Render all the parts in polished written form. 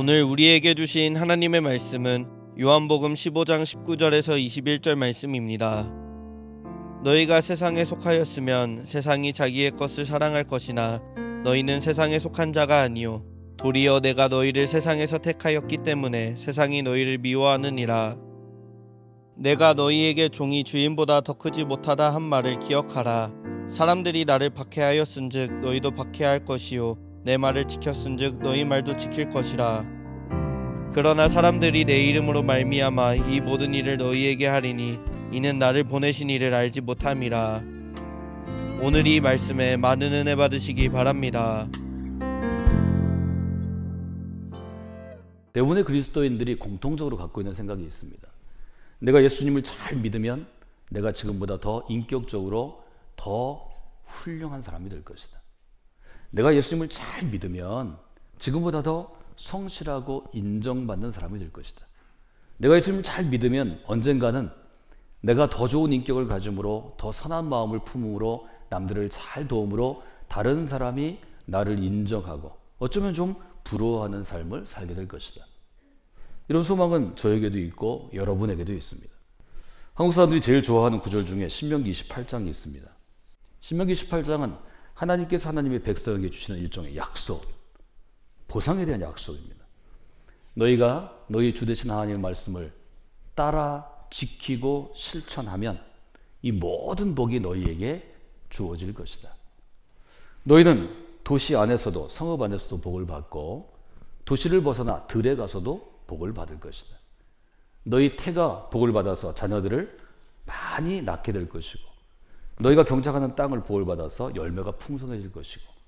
오늘 우리에게 주신 하나님의 말씀은 요한복음 15장 19절에서 21절 말씀입니다. 너희가 세상에 속하였으면 세상이 자기의 것을 사랑할 것이나 너희는 세상에 속한 자가 아니요 도리어 내가 너희를 세상에서 택하였기 때문에 세상이 너희를 미워하느니라. 내가 너희에게 종이 주인보다 더 크지 못하다 한 말을 기억하라. 사람들이 나를 박해하였은즉 너희도 박해할 것이요 내 말을 지켰은즉 너희 말도 지킬 것이라. 그러나 사람들이 내 이름으로 말미암아 이 모든 일을 너희에게 하리니 이는 나를 보내신 이를 알지 못함이라. 오늘 이 말씀에 많은 은혜 받으시기 바랍니다. 대부분의 그리스도인들이 공통적으로 갖고 있는 생각이 있습니다. 내가 예수님을 잘 믿으면 내가 지금보다 더 인격적으로 더 훌륭한 사람이 될 것이다. 내가 예수님을 잘 믿으면 지금보다 더 성실하고 인정받는 사람이 될 것이다. 내가 예수님을 잘 믿으면 언젠가는 내가 더 좋은 인격을 가짐으로 더 선한 마음을 품음으로 남들을 잘 도움으로 다른 사람이 나를 인정하고 어쩌면 좀 부러워하는 삶을 살게 될 것이다. 이런 소망은 저에게도 있고 여러분에게도 있습니다. 한국 사람들이 제일 좋아하는 구절 중에 신명기 28장이 있습니다. 신명기 28장은 하나님께서 하나님의 백성에게 주시는 일종의 약속, 보상에 대한 약속입니다. 너희가 너희 주 되신 하나님의 말씀을 따라 지키고 실천하면 이 모든 복이 너희에게 주어질 것이다. 너희는 도시 안에서도 성읍 안에서도 복을 받고 도시를 벗어나 들에 가서도 복을 받을 것이다. 너희 태가 복을 받아서 자녀들을 많이 낳게 될 것이고 너희가 경작하는 땅을 복을 받아서 열매가 풍성해질 것이고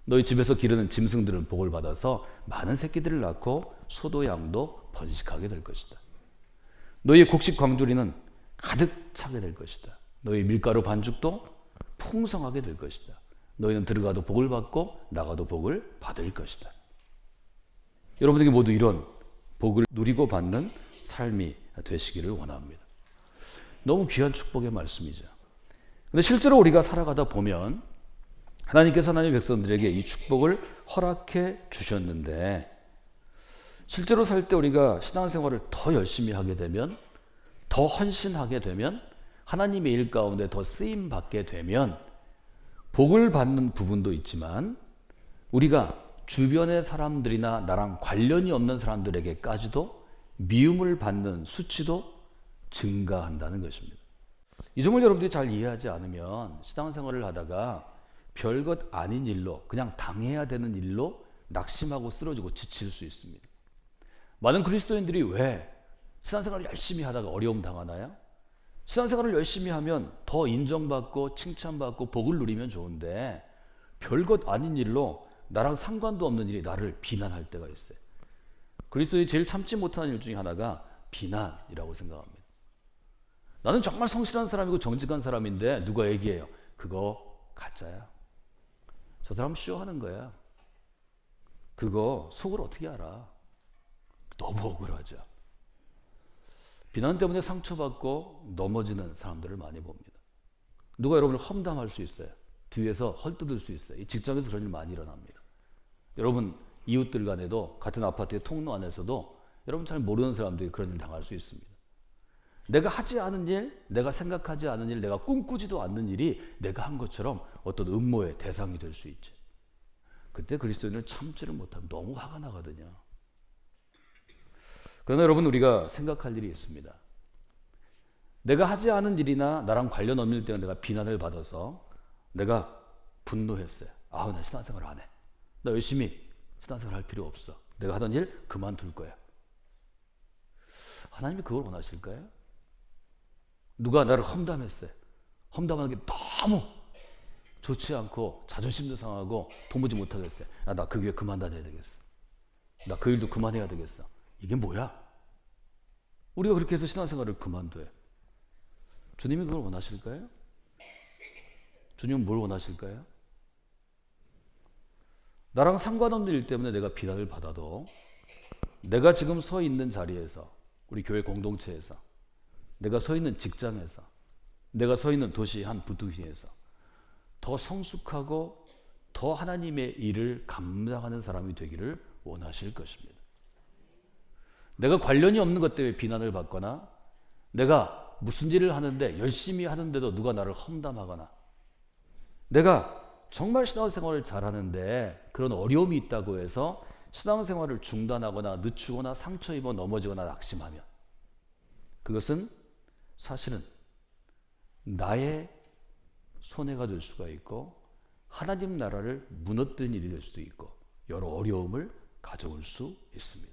너희 집에서 기르는 짐승들은 복을 받아서 많은 새끼들을 낳고 소도 양도 번식하게 될 것이다. 너희의 곡식 광주리는 가득 차게 될 것이다. 너희 밀가루 반죽도 풍성하게 될 것이다. 너희는 들어가도 복을 받고 나가도 복을 받을 것이다. 여러분에게 모두 이런 복을 누리고 받는 삶이 되시기를 원합니다. 너무 귀한 축복의 말씀이죠. 근데 실제로 우리가 살아가다 보면 하나님께서 하나님의 백성들에게 이 축복을 허락해 주셨는데 실제로 살 때 우리가 신앙생활을 더 열심히 하게 되면 더 헌신하게 되면 하나님의 일 가운데 더 쓰임 받게 되면 복을 받는 부분도 있지만 우리가 주변의 사람들이나 나랑 관련이 없는 사람들에게까지도 미움을 받는 수치도 증가한다는 것입니다. 이 점을 여러분들이 잘 이해하지 않으면 신앙생활을 하다가 별것 아닌 일로 그냥 당해야 되는 일로 낙심하고 쓰러지고 지칠 수 있습니다. 많은 그리스도인들이 왜 신앙생활을 열심히 하다가 어려움 당하나요? 신앙생활을 열심히 하면 더 인정받고 칭찬받고 복을 누리면 좋은데 별것 아닌 일로 나랑 상관도 없는 일이 나를 비난할 때가 있어요. 그리스도인이 제일 참지 못하는 일 중에 하나가 비난이라고 생각합니다. 나는 정말 성실한 사람이고 정직한 사람인데 누가 얘기해요. 그거 가짜야. 저 사람 쇼하는 거야. 그거 속을 어떻게 알아. 너무 억울하죠. 비난 때문에 상처받고 넘어지는 사람들을 많이 봅니다. 누가 여러분을 험담할 수 있어요. 뒤에서 헐뜯을 수 있어요. 이 직장에서 그런 일 많이 일어납니다. 여러분 이웃들 간에도 같은 아파트의 통로 안에서도 여러분 잘 모르는 사람들이 그런 일 당할 수 있습니다. 내가 하지 않은 일, 내가 생각하지 않은 일, 내가 꿈꾸지도 않는 일이 내가 한 것처럼 어떤 음모의 대상이 될 수 있지. 그때 그리스도인을 참지를 못하면 너무 화가 나거든요. 그러나 여러분 우리가 생각할 일이 있습니다. 내가 하지 않은 일이나 나랑 관련 없는 일 때문에 내가 비난을 받아서 내가 분노했어요. 나 신앙생활 안 해. 나 열심히 신앙생활 할 필요 없어. 내가 하던 일 그만둘 거야. 하나님이 그걸 원하실까요? 누가 나를 험담했어요. 험담하는 게 너무 좋지 않고 자존심도 상하고 도무지 못하겠어요. 나 그 교회 그만 다녀야 되겠어. 나 그 일도 그만해야 되겠어. 이게 뭐야? 우리가 그렇게 해서 신앙생활을 그만둬요. 주님이 그걸 원하실까요? 주님은 뭘 원하실까요? 나랑 상관없는 일 때문에 내가 비난을 받아도 내가 지금 서 있는 자리에서 우리 교회 공동체에서 내가 서 있는 직장에서 내가 서 있는 도시 한 부두시에서 더 성숙하고 더 하나님의 일을 감당하는 사람이 되기를 원하실 것입니다. 내가 관련이 없는 것 때문에 비난을 받거나 내가 무슨 일을 하는데 열심히 하는데도 누가 나를 험담하거나 내가 정말 신앙생활을 잘하는데 그런 어려움이 있다고 해서 신앙생활을 중단하거나 늦추거나 상처 입어 넘어지거나 낙심하면 그것은 사실은 나의 손해가 될 수가 있고 하나님 나라를 무너뜨리는 일이 될 수도 있고 여러 어려움을 가져올 수 있습니다.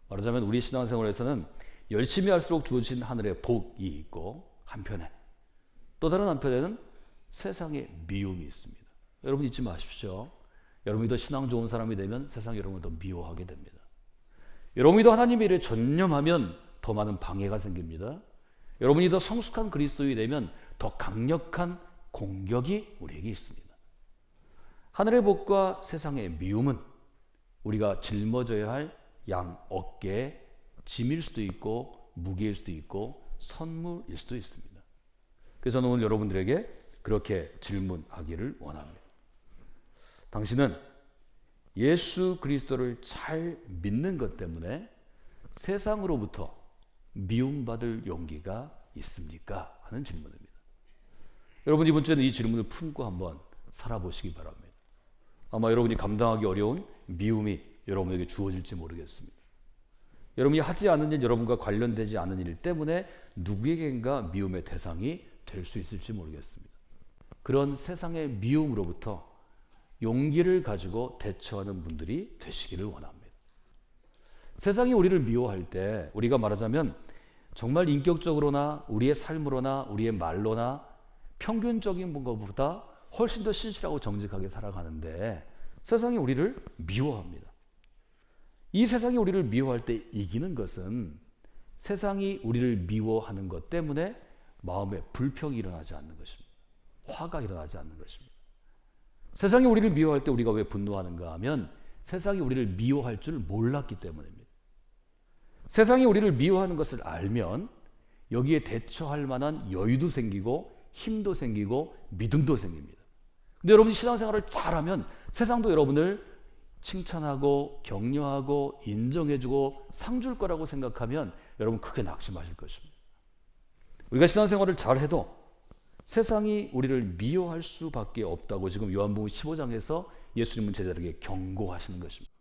말하자면 우리 신앙생활에서는 열심히 할수록 주어진 하늘의 복이 있고 한편에 또 다른 한편에는 세상의 미움이 있습니다. 여러분 잊지 마십시오. 여러분이 더 신앙 좋은 사람이 되면 세상이 여러분을 더 미워하게 됩니다. 여러분이 더 하나님의 일에 전념하면 더 많은 방해가 생깁니다. 여러분이 더 성숙한 그리스도인이 되면 더 강력한 공격이 우리에게 있습니다. 하늘의 복과 세상의 미움은 우리가 짊어져야 할 양 어깨에 짐일 수도 있고 무게일 수도 있고 선물일 수도 있습니다. 그래서 저는 오늘 여러분들에게 그렇게 질문하기를 원합니다. 당신은 예수 그리스도를 잘 믿는 것 때문에 세상으로부터 미움받을 용기가 있습니까? 하는 질문입니다. 여러분 이번 주에는 이 질문을 품고 한번 살아보시기 바랍니다. 아마 여러분이 감당하기 어려운 미움이 여러분에게 주어질지 모르겠습니다. 여러분이 하지 않은 일, 여러분과 관련되지 않은 일 때문에 누구에겐가 미움의 대상이 될 수 있을지 모르겠습니다. 그런 세상의 미움으로부터 용기를 가지고 대처하는 분들이 되시기를 원합니다. 세상이 우리를 미워할 때 우리가 말하자면 정말 인격적으로나 우리의 삶으로나 우리의 말로나 평균적인 것보다 훨씬 더 신실하고 정직하게 살아가는데 세상이 우리를 미워합니다. 이 세상이 우리를 미워할 때 이기는 것은 세상이 우리를 미워하는 것 때문에 마음에 불평이 일어나지 않는 것입니다. 화가 일어나지 않는 것입니다. 세상이 우리를 미워할 때 우리가 왜 분노하는가 하면 세상이 우리를 미워할 줄 몰랐기 때문입니다. 세상이 우리를 미워하는 것을 알면 여기에 대처할 만한 여유도 생기고 힘도 생기고 믿음도 생깁니다. 근데 여러분이 신앙생활을 잘하면 세상도 여러분을 칭찬하고 격려하고 인정해주고 상 줄 거라고 생각하면 여러분 크게 낙심하실 것입니다. 우리가 신앙생활을 잘해도 세상이 우리를 미워할 수밖에 없다고 지금 요한복음 15장에서 예수님은 제자들에게 경고하시는 것입니다.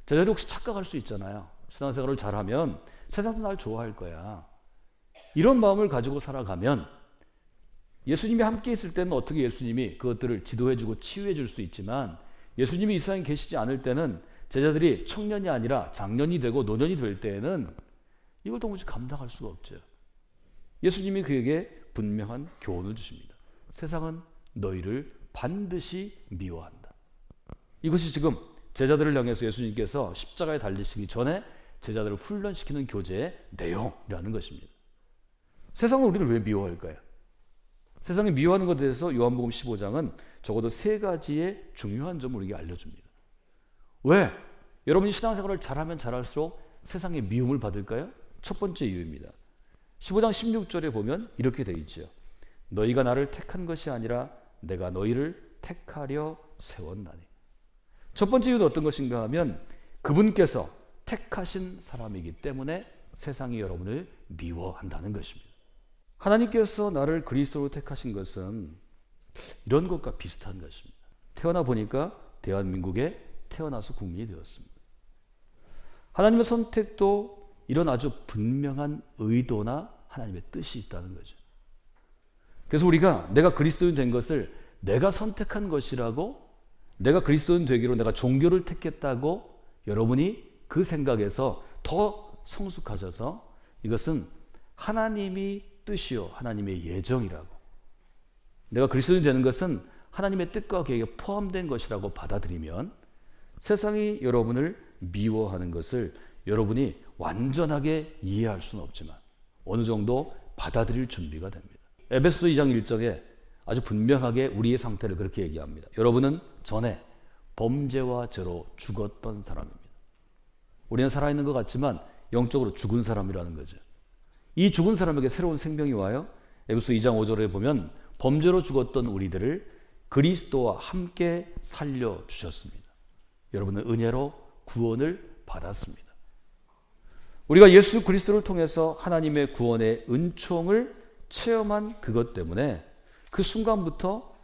제자들이 혹시 착각할 수 있잖아요. 신앙생활을 잘하면 세상도 날 좋아할 거야. 이런 마음을 가지고 살아가면 예수님이 함께 있을 때는 어떻게 예수님이 그것들을 지도해주고 치유해줄 수 있지만 예수님이 이 세상에 계시지 않을 때는 제자들이 청년이 아니라 장년이 되고 노년이 될 때에는 이걸 도무지 감당할 수가 없죠. 예수님이 그에게 분명한 교훈을 주십니다. 세상은 너희를 반드시 미워한다. 이것이 지금 제자들을 향해서 예수님께서 십자가에 달리시기 전에 제자들을 훈련시키는 교제의 내용이라는 것입니다. 세상은 우리를 왜 미워할까요? 세상이 미워하는 것에 대해서 요한복음 15장은 적어도 세 가지의 중요한 점을 우리에게 알려줍니다. 왜? 여러분이 신앙생활을 잘하면 잘할수록 세상의 미움을 받을까요? 첫 번째 이유입니다. 15장 16절에 보면 이렇게 되어 있죠. 너희가 나를 택한 것이 아니라 내가 너희를 택하려 세웠나니. 첫 번째 이유는 어떤 것인가 하면 그분께서 택하신 사람이기 때문에 세상이 여러분을 미워한다는 것입니다. 하나님께서 나를 그리스도로 택하신 것은 이런 것과 비슷한 것입니다. 태어나 보니까 대한민국에 태어나서 국민이 되었습니다. 하나님의 선택도 이런 아주 분명한 의도나 하나님의 뜻이 있다는 거죠. 그래서 우리가 내가 그리스도인 된 것을 내가 선택한 것이라고, 내가 그리스도인 되기로 내가 종교를 택했다고 여러분이 그 생각에서 더 성숙하셔서 이것은 하나님이 뜻이요 하나님의 예정이라고, 내가 그리스도인이 되는 것은 하나님의 뜻과 계획에 포함된 것이라고 받아들이면 세상이 여러분을 미워하는 것을 여러분이 완전하게 이해할 수는 없지만 어느 정도 받아들일 준비가 됩니다. 에베소 2장 1절에 아주 분명하게 우리의 상태를 그렇게 얘기합니다. 여러분은 전에 범죄와 죄로 죽었던 사람입니다. 우리는 살아있는 것 같지만 영적으로 죽은 사람이라는 거죠. 이 죽은 사람에게 새로운 생명이 와요. 에베소 2장 5절에 보면 범죄로 죽었던 우리들을 그리스도와 함께 살려주셨습니다. 여러분은 은혜로 구원을 받았습니다. 우리가 예수 그리스도를 통해서 하나님의 구원의 은총을 체험한 그것 때문에 그 순간부터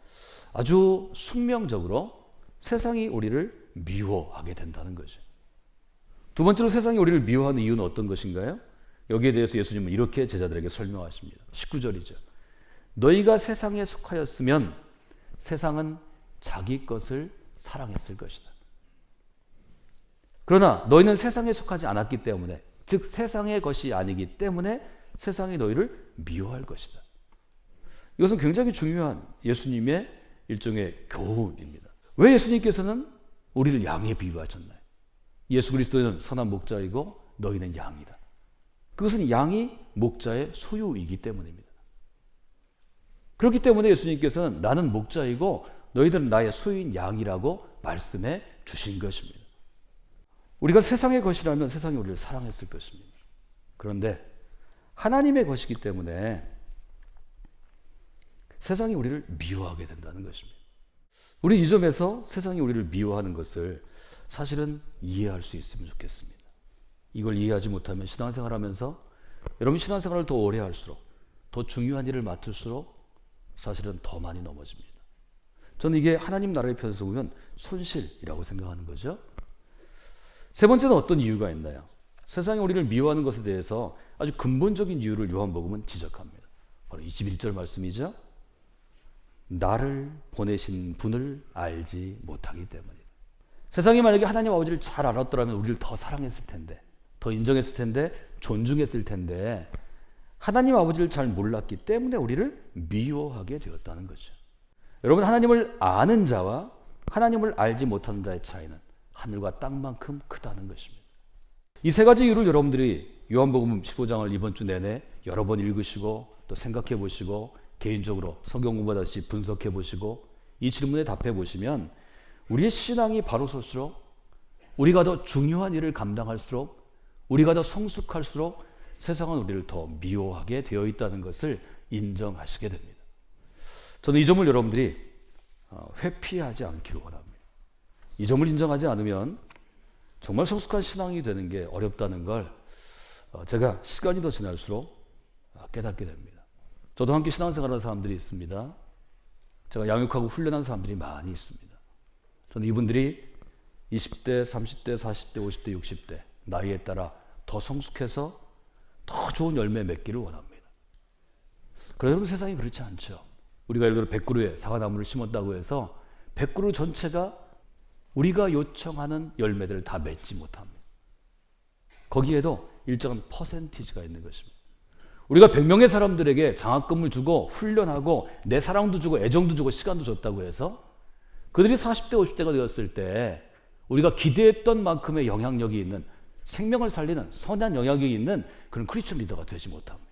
아주 숙명적으로 세상이 우리를 미워하게 된다는 거죠. 두 번째로 세상이 우리를 미워하는 이유는 어떤 것인가요? 여기에 대해서 예수님은 이렇게 제자들에게 설명하십니다. 19절이죠. 너희가 세상에 속하였으면 세상은 자기 것을 사랑했을 것이다. 그러나 너희는 세상에 속하지 않았기 때문에, 즉 세상의 것이 아니기 때문에 세상이 너희를 미워할 것이다. 이것은 굉장히 중요한 예수님의 일종의 교훈입니다. 왜 예수님께서는 우리를 양에 비유하셨나요? 예수 그리스도는 선한 목자이고 너희는 양이다. 그것은 양이 목자의 소유이기 때문입니다. 그렇기 때문에 예수님께서는 나는 목자이고 너희들은 나의 소유인 양이라고 말씀해 주신 것입니다. 우리가 세상의 것이라면 세상이 우리를 사랑했을 것입니다. 그런데 하나님의 것이기 때문에 세상이 우리를 미워하게 된다는 것입니다. 우리 이 점에서 세상이 우리를 미워하는 것을 사실은 이해할 수 있으면 좋겠습니다. 이걸 이해하지 못하면 신앙생활하면서 여러분 신앙생활을 더 오래 할수록 더 중요한 일을 맡을수록 사실은 더 많이 넘어집니다. 저는 이게 하나님 나라의 편에서 보면 손실이라고 생각하는 거죠. 세 번째는 어떤 이유가 있나요? 세상이 우리를 미워하는 것에 대해서 아주 근본적인 이유를 요한복음은 지적합니다. 바로 21절 말씀이죠. 나를 보내신 분을 알지 못하기 때문이다. 세상이 만약에 하나님 아버지를 잘 알았더라면 우리를 더 사랑했을 텐데, 더 인정했을 텐데, 존중했을 텐데 하나님 아버지를 잘 몰랐기 때문에 우리를 미워하게 되었다는 거죠. 여러분, 하나님을 아는 자와 하나님을 알지 못하는 자의 차이는 하늘과 땅만큼 크다는 것입니다. 이 세 가지 이유를 여러분들이 요한복음 15장을 이번 주 내내 여러 번 읽으시고 또 생각해 보시고 개인적으로 성경 공부하듯이 분석해 보시고 이 질문에 답해 보시면 우리의 신앙이 바로 설수록, 우리가 더 중요한 일을 감당할수록, 우리가 더 성숙할수록 세상은 우리를 더 미워하게 되어 있다는 것을 인정하시게 됩니다. 저는 이 점을 여러분들이 회피하지 않기를 원합니다. 이 점을 인정하지 않으면 정말 성숙한 신앙이 되는 게 어렵다는 걸 제가 시간이 더 지날수록 깨닫게 됩니다. 저도 함께 신앙생활하는 사람들이 있습니다. 제가 양육하고 훈련한 사람들이 많이 있습니다. 저는 이분들이 20대, 30대, 40대, 50대, 60대 나이에 따라 더 성숙해서 더 좋은 열매 맺기를 원합니다. 그러나 여러분, 세상이 그렇지 않죠. 우리가 예를 들어 100그루의 사과나무를 심었다고 해서 100그루 전체가 우리가 요청하는 열매들을 다 맺지 못합니다. 거기에도 일정한 퍼센티지가 있는 것입니다. 우리가 100명의 사람들에게 장학금을 주고 훈련하고 내 사랑도 주고 애정도 주고 시간도 줬다고 해서 그들이 40대, 50대가 되었을 때 우리가 기대했던 만큼의 영향력이 있는, 생명을 살리는 선한 영향력이 있는 그런 크리스천 리더가 되지 못합니다.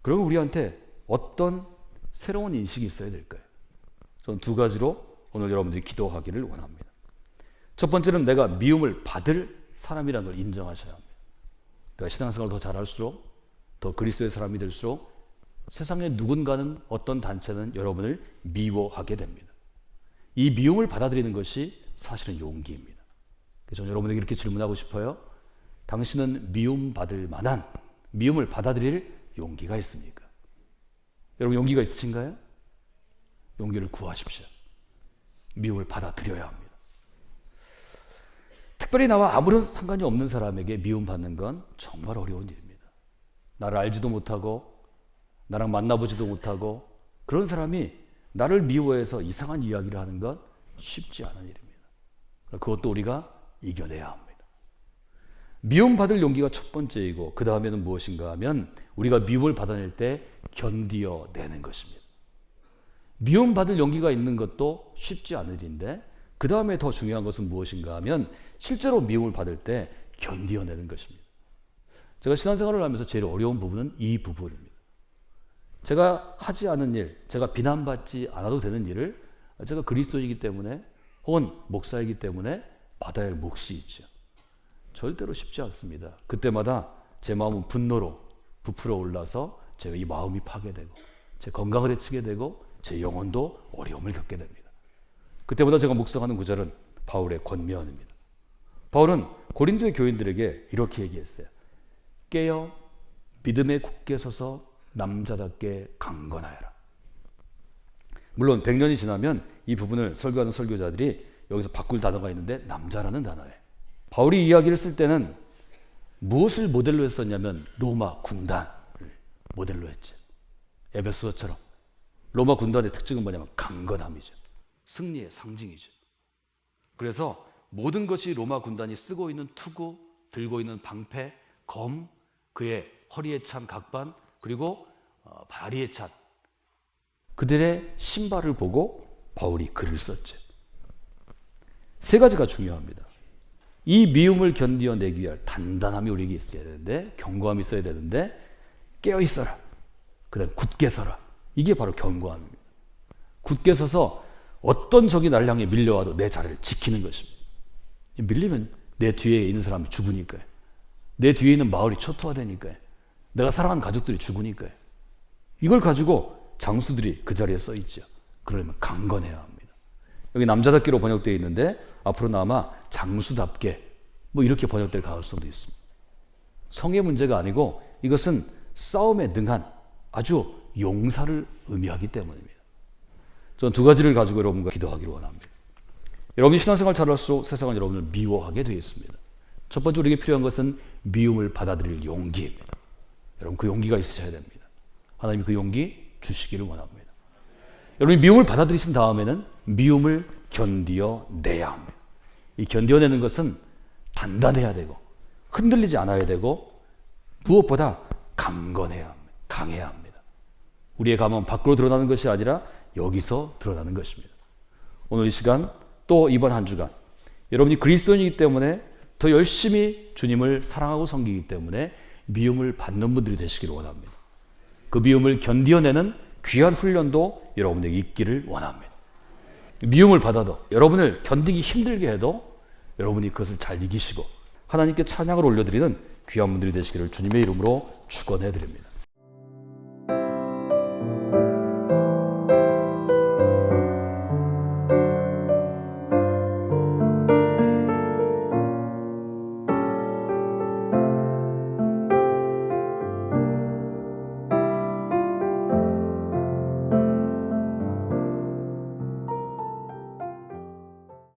그러면 우리한테 어떤 새로운 인식이 있어야 될까요? 저는 두 가지로 오늘 여러분들이 기도하기를 원합니다. 첫 번째는 내가 미움을 받을 사람이라는 걸 인정하셔야 합니다. 내가 신앙생활을 더 잘할수록, 더 그리스도의 사람이 될수록 세상에 누군가는, 어떤 단체는 여러분을 미워하게 됩니다. 이 미움을 받아들이는 것이 사실은 용기입니다. 그래서 저는 여러분에게 이렇게 질문하고 싶어요. 당신은 미움받을 만한, 미움을 받아들일 용기가 있습니까? 여러분, 용기가 있으신가요? 용기를 구하십시오. 미움을 받아들여야 합니다. 특별히 나와 아무런 상관이 없는 사람에게 미움받는 건 정말 어려운 일입니다. 나를 알지도 못하고 나랑 만나보지도 못하고 그런 사람이 나를 미워해서 이상한 이야기를 하는 건 쉽지 않은 일입니다. 그것도 우리가 이겨내야 합니다. 미움받을 용기가 첫 번째이고 그 다음에는 무엇인가 하면 우리가 미움을 받아낼 때 견디어내는 것입니다. 미움받을 용기가 있는 것도 쉽지 않은 일인데 그 다음에 더 중요한 것은 무엇인가 하면 실제로 미움을 받을 때 견디어내는 것입니다. 제가 신앙생활을 하면서 제일 어려운 부분은 이 부분입니다. 제가 하지 않은 일, 제가 비난받지 않아도 되는 일을 제가 그리스도이기 때문에 혹은 목사이기 때문에 받아야 할 몫이 있죠. 절대로 쉽지 않습니다. 그때마다 제 마음은 분노로 부풀어 올라서 제 이 마음이 파괴되고 제 건강을 해치게 되고 제 영혼도 어려움을 겪게 됩니다. 그때마다 제가 묵상하는 구절은 바울의 권면입니다. 바울은 고린도의 교인들에게 이렇게 얘기했어요. 깨어 믿음에 굳게 서서 남자답게 강건하여라. 물론 100년이 지나면 이 부분을 설교하는 설교자들이 여기서 바꿀 단어가 있는데 남자라는 단어예요. 바울이 이야기를 쓸 때는 무엇을 모델로 했었냐면 로마 군단을 모델로 했죠. 에베소서처럼. 로마 군단의 특징은 뭐냐면 강건함이죠. 승리의 상징이죠. 그래서 모든 것이 로마 군단이 쓰고 있는 투구, 들고 있는 방패, 검, 그의 허리에 찬 각반, 그리고 다리에 찬 그들의 신발을 보고 바울이 글을 썼죠. 세 가지가 중요합니다. 이 미움을 견디어내기 위할 단단함이 우리에게 있어야 되는데, 견고함이 있어야 되는데, 깨어 있어라. 그다음 굳게 서라. 이게 바로 견고함입니다. 굳게 서서 어떤 적이 날 향해 밀려와도 내 자리를 지키는 것입니다. 밀리면 내 뒤에 있는 사람이 죽으니까요. 내 뒤에 있는 마을이 초토화되니까요. 내가 사랑하는 가족들이 죽으니까요. 이걸 가지고 장수들이 그 자리에 써 있죠. 그러려면 강건해야 합니다. 여기 남자답게로 번역되어 있는데 앞으로는 아마 장수답게 뭐 이렇게 번역될 가능성도 있습니다. 성의 문제가 아니고 이것은 싸움에 능한 아주 용사를 의미하기 때문입니다. 저는 두 가지를 가지고 여러분과 기도하기를 원합니다. 여러분이 신앙생활 잘할수록 세상은 여러분을 미워하게 되어 있습니다. 첫 번째 우리에게 필요한 것은 미움을 받아들일 용기입니다. 여러분 그 용기가 있으셔야 됩니다. 하나님이 그 용기 주시기를 원합니다. 여러분이 미움을 받아들이신 다음에는 미움을 견디어내야 합니다. 이 견디어내는 것은 단단해야 되고 흔들리지 않아야 되고 무엇보다 강건해야 합니다. 강해야 합니다. 우리의 감은 밖으로 드러나는 것이 아니라 여기서 드러나는 것입니다. 오늘 이 시간 또 이번 한 주간 여러분이 그리스도인이기 때문에 더 열심히 주님을 사랑하고 섬기기 때문에 미움을 받는 분들이 되시기를 원합니다. 그 미움을 견디어내는 귀한 훈련도 여러분에게 있기를 원합니다. 미움을 받아도 여러분을 견디기 힘들게 해도 여러분이 그것을 잘 이기시고 하나님께 찬양을 올려드리는 귀한 분들이 되시기를 주님의 이름으로 축원해 드립니다.